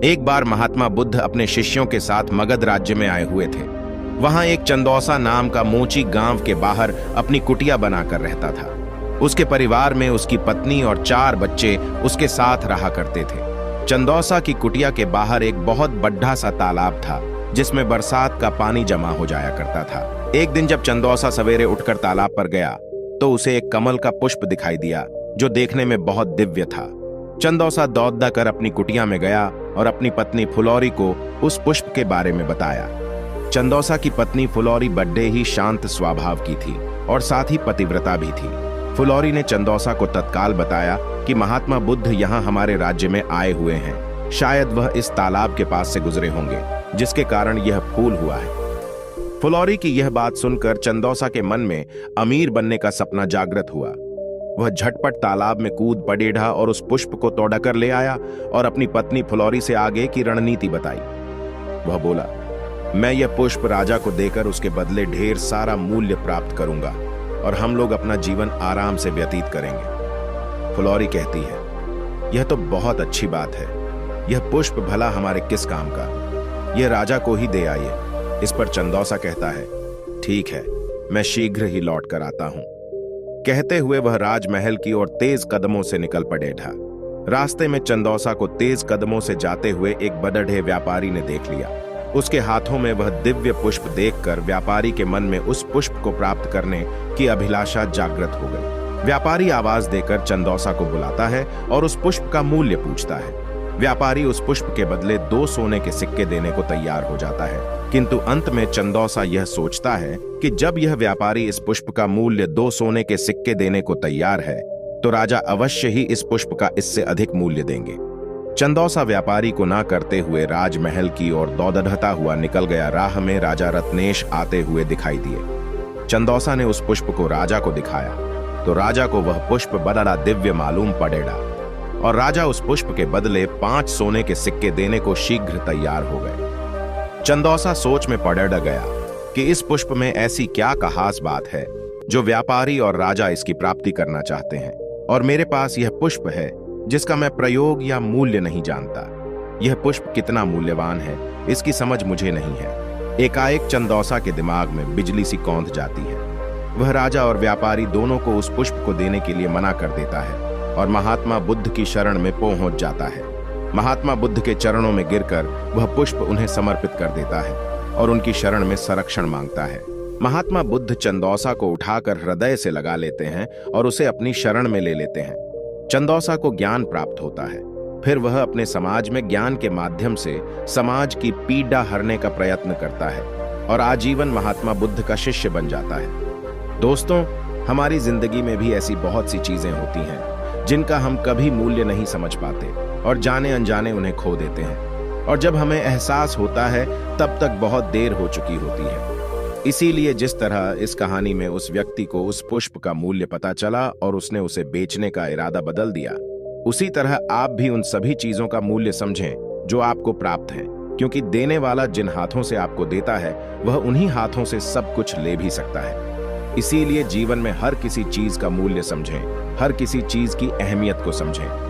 एक बार महात्मा बुद्ध अपने शिष्यों के साथ मगध राज्य में आए हुए थे। वहां एक चंदौसा नाम का मोची गांव के बाहर अपनी कुटिया बनाकर रहता था। उसके परिवार में उसकी पत्नी और 4 बच्चे उसके साथ रहा करते थे। चंदौसा की कुटिया के बाहर एक बहुत बड़ा सा तालाब था जिसमें बरसात का पानी जमा हो जाया करता था। एक दिन जब चंदौसा सवेरे उठकर तालाब पर गया तो उसे एक कमल का पुष्प दिखाई दिया जो देखने में बहुत दिव्य था। चंदौसा दौड़ कर अपनी कुटिया में गया और अपनी पत्नी फुलौरी को उस पुष्प के बारे में बताया। चंदौसा की पत्नी फुलौरी बड्डे ही शांत स्वभाव की थी और साथ ही पतिव्रता भी थी। फुलौरी ने चंदौसा को तत्काल बताया कि महात्मा बुद्ध यहाँ हमारे राज्य में आए हुए हैं। शायद वह इस तालाब के पास से गुजरे होंगे जिसके कारण यह फूल हुआ है। फुलौरी की यह बात सुनकर चंदौसा के मन में अमीर बनने का सपना जागृत हुआ। वह झटपट तालाब में कूद पड़ेढ़ा और उस पुष्प को तोड़ कर ले आया और अपनी पत्नी फुलौरी से आगे की रणनीति बताई। वह बोला, मैं यह पुष्प राजा को देकर उसके बदले ढेर सारा मूल्य प्राप्त करूंगा और हम लोग अपना जीवन आराम से व्यतीत करेंगे। फुलौरी कहती है, यह तो बहुत अच्छी बात है। यह पुष्प भला हमारे किस काम का? यह राजा को ही दे आइए। इस पर चंदौसा कहता है, ठीक है, मैं शीघ्र ही लौट कर आता हूं। कहते हुए वह राजमहल की ओर तेज कदमों से निकल पड़ेठा। रास्ते में चंदौसा को तेज कदमों से जाते हुए एक बड़ढ़े व्यापारी ने देख लिया। उसके हाथों में वह दिव्य पुष्प देखकर व्यापारी के मन में उस पुष्प को प्राप्त करने की अभिलाषा जागृत हो गई। व्यापारी आवाज देकर चंदौसा को बुलाता है और उस पुष्प का मूल्य पूछता है। व्यापारी उस पुष्प के बदले 2 सोने के सिक्के देने को तैयार हो जाता है, किंतु अंत में चंदौसा यह सोचता है कि जब यह व्यापारी इस पुष्प का मूल्य 2 सोने के सिक्के देने को तैयार है तो राजा अवश्य ही इस पुष्प का इससे अधिक मूल्य देंगे। चंदौसा व्यापारी को ना करते हुए राजमहल की ओर दौड़ता हुआ निकल गया। राह में राजा रत्नेश आते हुए दिखाई दिए। चंदौसा ने उस पुष्प को राजा को दिखाया तो राजा को वह पुष्प बड़ा दिव्य मालूम पड़ेगा और राजा उस पुष्प के बदले 5 सोने के सिक्के देने को शीघ्र तैयार हो गए। चंदौसा सोच में पड़ गया कि इस पुष्प में ऐसी क्या खास बात है जो व्यापारी और राजा इसकी प्राप्ति करना चाहते हैं और मेरे पास यह पुष्प है जिसका मैं प्रयोग या मूल्य नहीं जानता। यह पुष्प कितना मूल्यवान है इसकी समझ मुझे नहीं है। एकाएक चंदौसा के दिमाग में बिजली सी कौंध जाती है। वह राजा और व्यापारी दोनों को उस पुष्प को देने के लिए मना कर देता है और महात्मा बुद्ध की शरण में पहुंच जाता है। महात्मा बुद्ध के चरणों में गिरकर वह पुष्प उन्हें समर्पित कर देता है और उनकी शरण में संरक्षण मांगता है। महात्मा बुद्ध चंदौसा को उठाकर हृदय से लगा लेते हैं और उसे अपनी शरण में ले लेते हैं। चंदौसा को ज्ञान प्राप्त होता है। फिर वह अपने समाज में ज्ञान के माध्यम से समाज की पीड़ा हरने का प्रयत्न करता है और आजीवन महात्मा बुद्ध का शिष्य बन जाता है। दोस्तों, हमारी जिंदगी में भी ऐसी बहुत सी चीजें होती हैं जिनका हम कभी मूल्य नहीं समझ पाते और जाने अनजाने उन्हें खो देते हैं और जब हमें एहसास होता है तब तक बहुत देर हो चुकी होती है। इसीलिए जिस तरह इस कहानी में उस व्यक्ति को उस पुष्प का मूल्य पता चला और उसने उसे बेचने का इरादा बदल दिया, उसी तरह आप भी उन सभी चीजों का मूल्य समझें जो आपको प्राप्त है, क्योंकि देने वाला जिन हाथों से आपको देता है वह उन्हीं हाथों से सब कुछ ले भी सकता है। इसीलिए जीवन में हर किसी चीज का मूल्य समझें, हर किसी चीज की अहमियत को समझें।